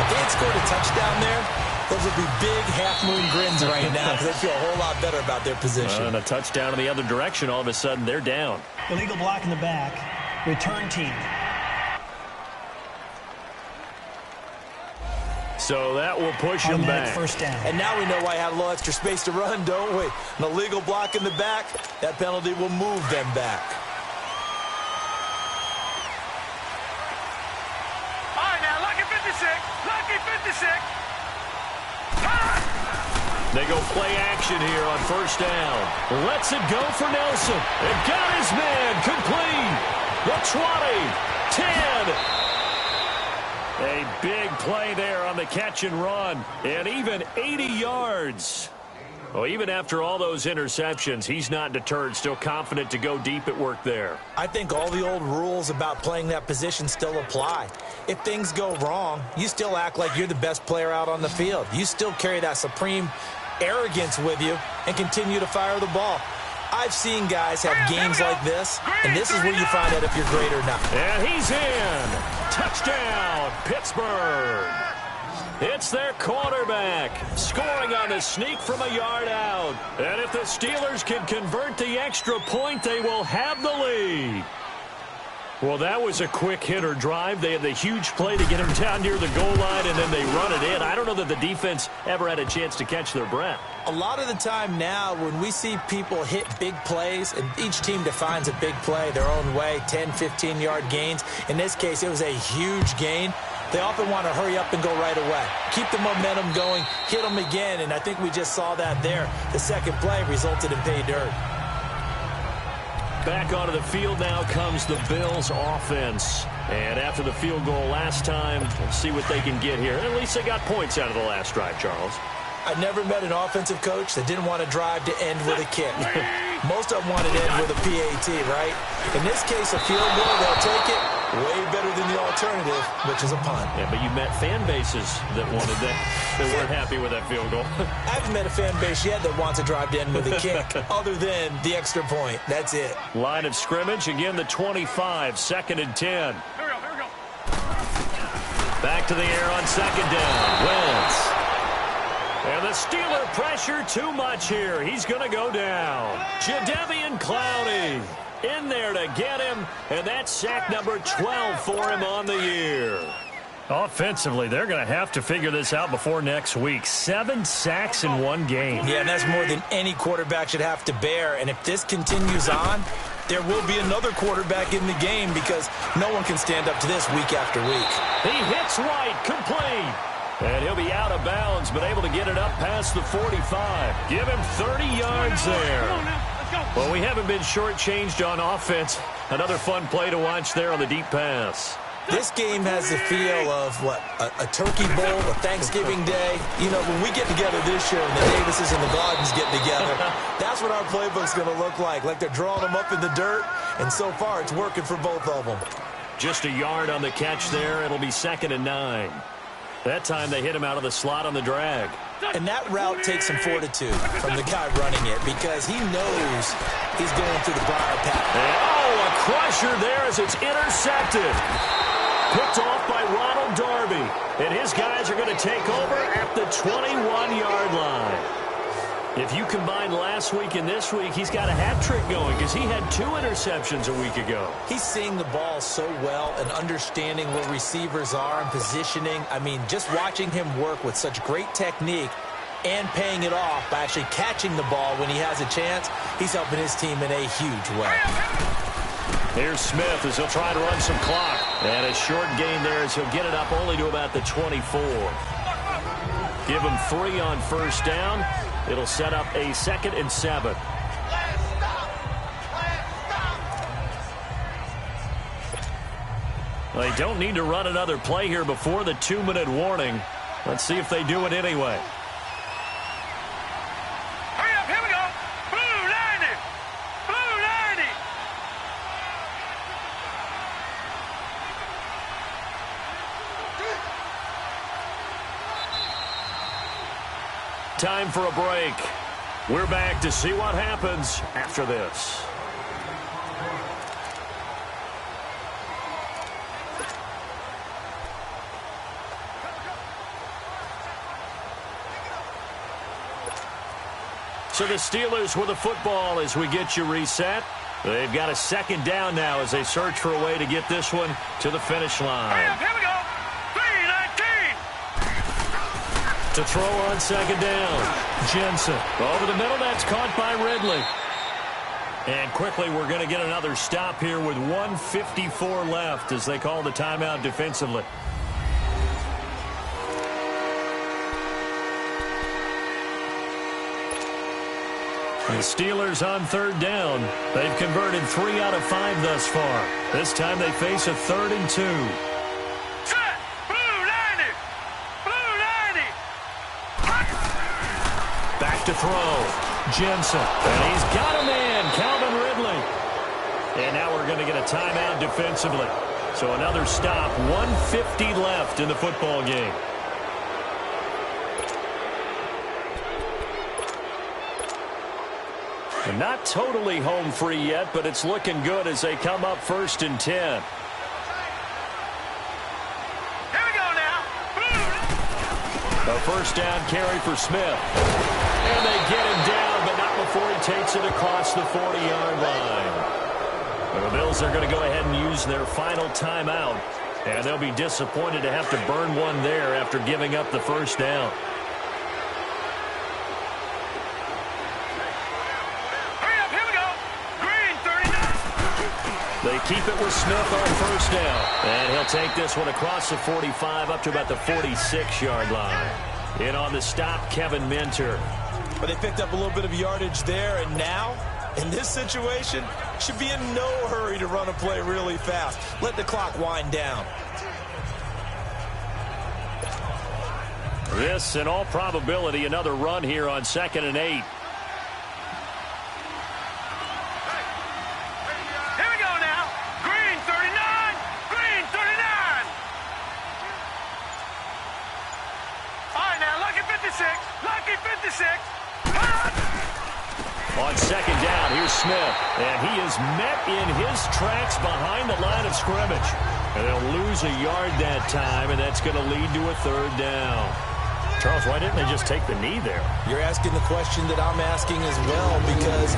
If they had scored a touchdown there, those would be big half-moon grins right now because they feel a whole lot better about their position. And a touchdown in the other direction, all of a sudden, they're down. Illegal block in the back. Return team. So that will push him back. First down. And now we know why I had a little extra space to run, don't we? An illegal block in the back, that penalty will move them back. All right, now, lucky 56. Lucky 56. They go play action here on first down. Lets it go for Nelson. And got his man complete. The 20, 10. A big play there on the catch and run. And even 80 yards. Well, even after all those interceptions, he's not deterred. Still confident to go deep at work there. I think all the old rules about playing that position still apply. If things go wrong, you still act like you're the best player out on the field. You still carry that supreme arrogance with you and continue to fire the ball. I've seen guys have games like this, and this is where you find out if you're great or not. And he's in. Touchdown, Pittsburgh. It's their quarterback scoring on the sneak from a yard out. And if the Steelers can convert the extra point, they will have the lead. Well, that was a quick hitter drive. They had the huge play to get him down near the goal line, and then they run it in. I don't know that the defense ever had a chance to catch their breath. A lot of the time now when we see people hit big plays, and each team defines a big play their own way, 10, 15-yard gains. In this case, it was a huge gain. They often want to hurry up and go right away. Keep the momentum going, hit them again, and I think we just saw that there. The second play resulted in pay dirt. Back onto the field now comes the Bills offense. And after the field goal last time, we'll see what they can get here. At least they got points out of the last drive, Charles. I never met an offensive coach that didn't want to drive to end with a kick. Most of them wanted to end with a PAT, right? In this case, a field goal, they'll take it. Way better than the alternative, which is a punt. Yeah, but you met fan bases that wanted that, that weren't happy with that field goal. I haven't met a fan base yet that wants to drive to end with a kick, other than the extra point. That's it. Line of scrimmage, again the 25, 2nd and 10. Back to the air on 2nd down. Wentz. And the Steeler pressure too much here. He's going to go down. Jadeveon Clowney. in there to get him, and that's sack number 12 for him on the year. Offensively, they're going to have to figure this out before next week. 7 sacks in one game. Yeah, and that's more than any quarterback should have to bear. And if this continues on, there will be another quarterback in the game because no one can stand up to this week after week. He hits White, complete. And he'll be out of bounds, but able to get it up past the 45. Give him 30 yards there. Well, we haven't been shortchanged on offense. Another fun play to watch there on the deep pass. This game has the feel of, a turkey bowl, a Thanksgiving day. You know, when we get together this year and the Davises and the Gardens get together, that's what our playbook's going to look like they're drawing them up in the dirt, and so far it's working for both of them. Just a yard on the catch there. It'll be 2nd and 9. That time they hit him out of the slot on the drag. And that route takes some fortitude from the guy running it because he knows he's going through the briar path. And, a crusher there as it's intercepted. Picked off by Ronald Darby. And his guys are going to take over at the 21-yard line. If you combine last week and this week, he's got a hat trick going because he had 2 interceptions a week ago. He's seeing the ball so well and understanding where receivers are and positioning. I mean, just watching him work with such great technique and paying it off by actually catching the ball when he has a chance, he's helping his team in a huge way. Here's Smith as he'll try to run some clock. And a short gain there as he'll get it up only to about the 24. Give him 3 on first down. It'll set up a 2nd and 7. They don't need to run another play here before the 2-minute warning. Let's see if they do it anyway. Hurry up, here we go. Blue 90. Blue 90. Time for a break. We're back to see what happens after this. So the Steelers with the football as we get you reset. They've got a 2nd down now as they search for a way to get this one to the finish line. Hurry up, here we go. 319. To throw on 2nd down. Jensen over the middle. That's caught by Ridley. And quickly we're going to get another stop here with 1:54 left as they call the timeout defensively. The Steelers on 3rd down. They've converted 3 out of 5 thus far. This time they face a 3rd and 2. Set. Blue 90. Blue 90. Back to throw. Jensen. And he's got a man. Calvin Ridley. And now we're going to get a timeout defensively. So another stop. 1:50 left in the football game. Not totally home free yet, but it's looking good as they come up 1st and 10. Here we go now. A 1st down carry for Smith. And they get him down, but not before he takes it across the 40-yard line. And the Bills are going to go ahead and use their final timeout. And they'll be disappointed to have to burn one there after giving up the 1st down. They keep it with Smith on 1st down. And he'll take this one across the 45 up to about the 46-yard line. In on the stop, Kevin Minter. But they picked up a little bit of yardage there, and now, in this situation, should be in no hurry to run a play really fast. Let the clock wind down. This, in all probability, another run here on 2nd and 8. On 2nd down, here's Smith. And he is met in his tracks behind the line of scrimmage. And they'll lose a yard that time, and that's going to lead to a 3rd down. Charles, why didn't they just take the knee there? You're asking the question that I'm asking as well, because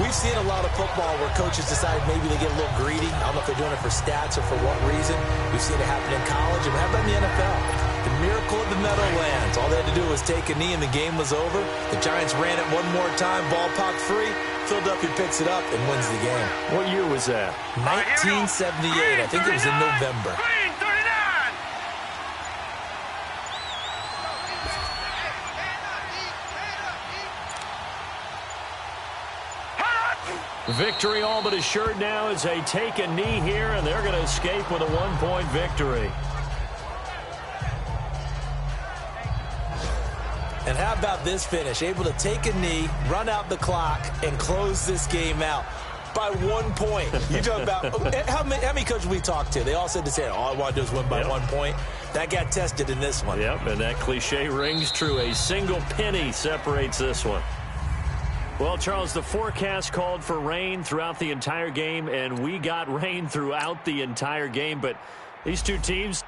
We've seen a lot of football where coaches decide maybe they get a little greedy. I don't know if they're doing it for stats or for what reason. We've seen it happen in college, and how about in the NFL? The miracle of the Meadowlands. All they had to do was take a knee, and the game was over. The Giants ran it one more time, ball popped free. Philadelphia picks it up and wins the game. What year was that? 1978. I think it was in November. Green 39. Victory all but assured now as they take a knee here, and they're going to escape with a one-point victory. And how about this finish? Able to take a knee, run out the clock, and close this game out by 1 point. You talk about how many coaches we talked to? They all said the same. All I want to do is win by 1 point. That got tested in this one. Yep, and that cliche rings true. A single penny separates this one. Well, Charles, the forecast called for rain throughout the entire game, and we got rain throughout the entire game. But these two teams...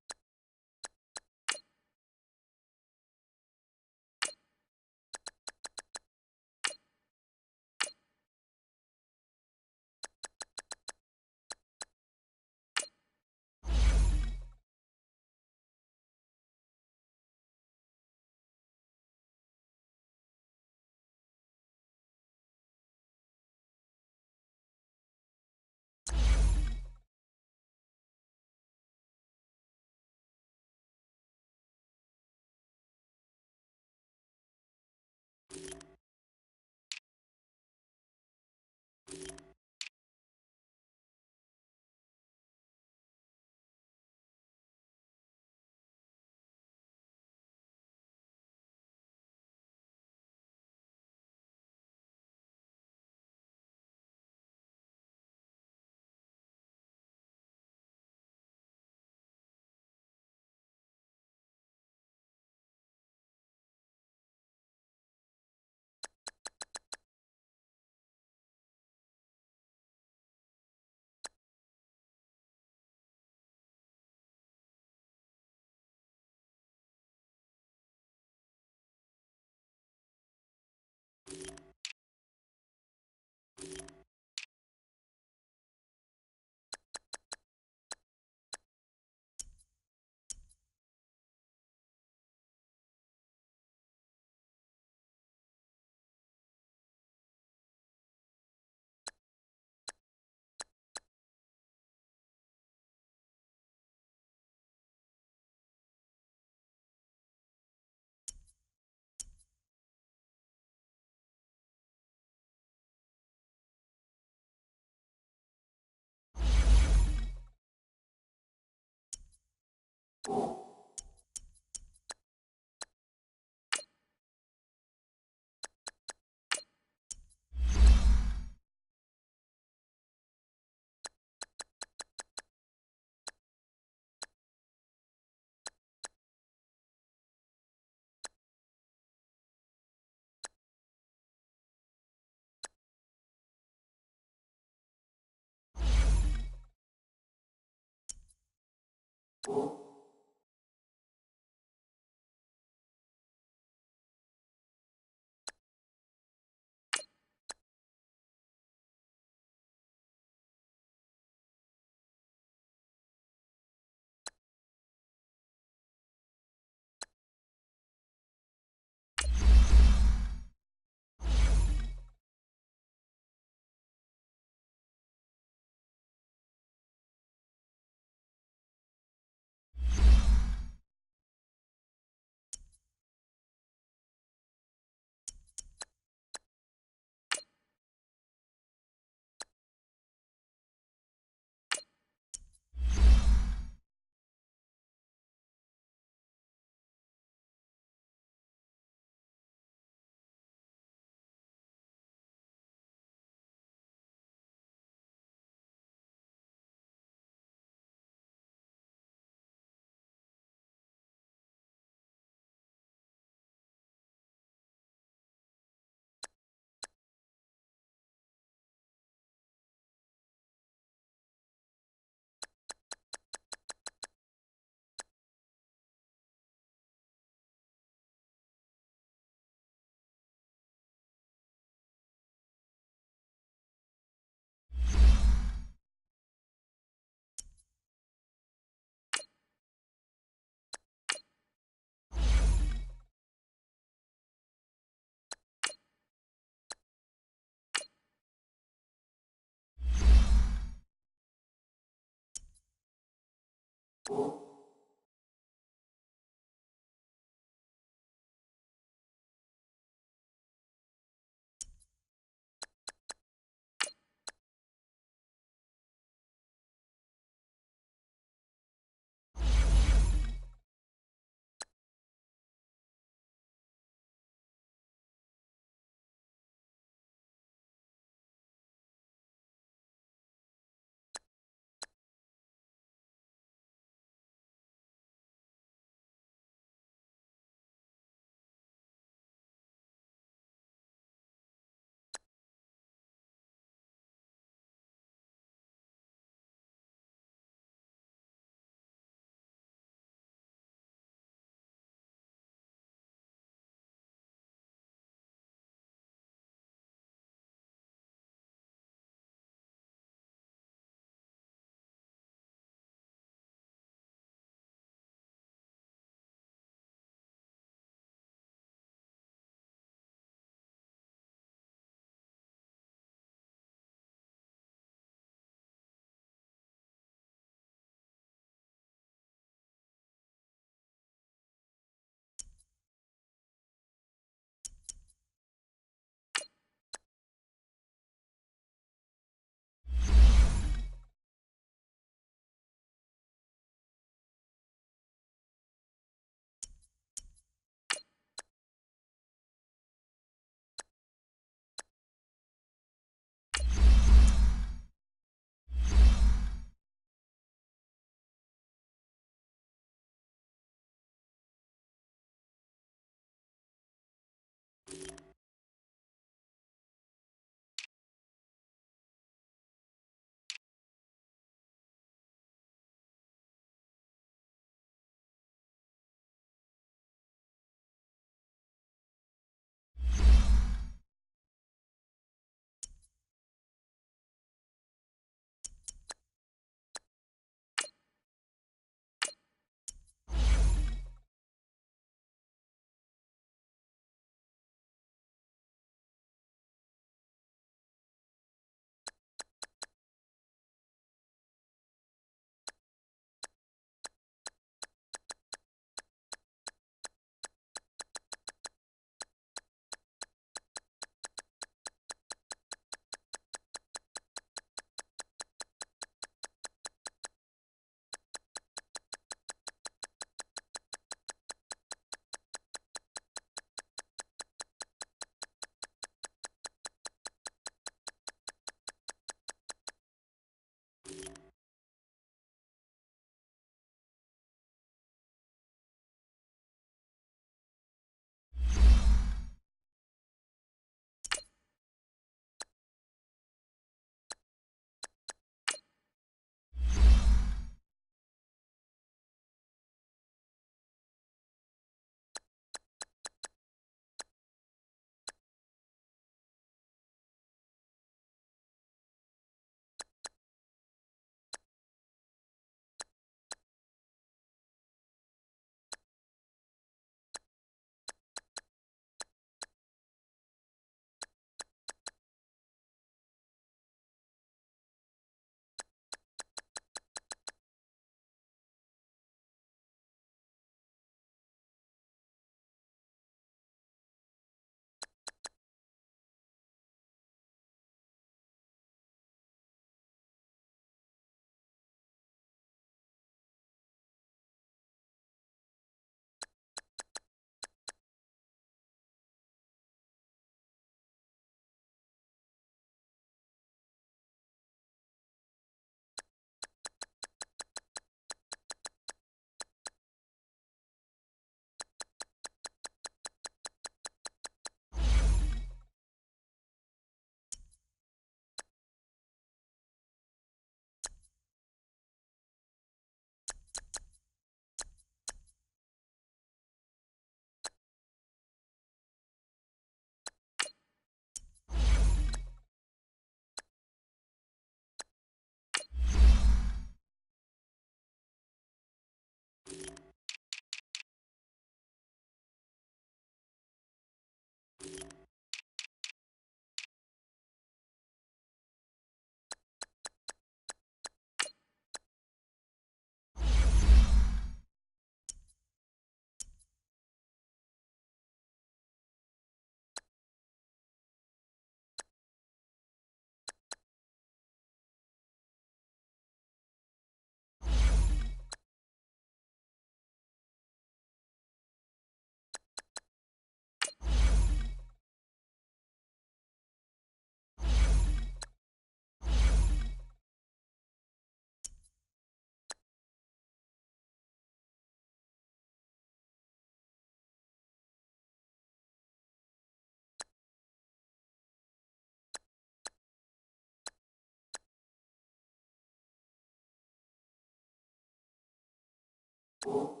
you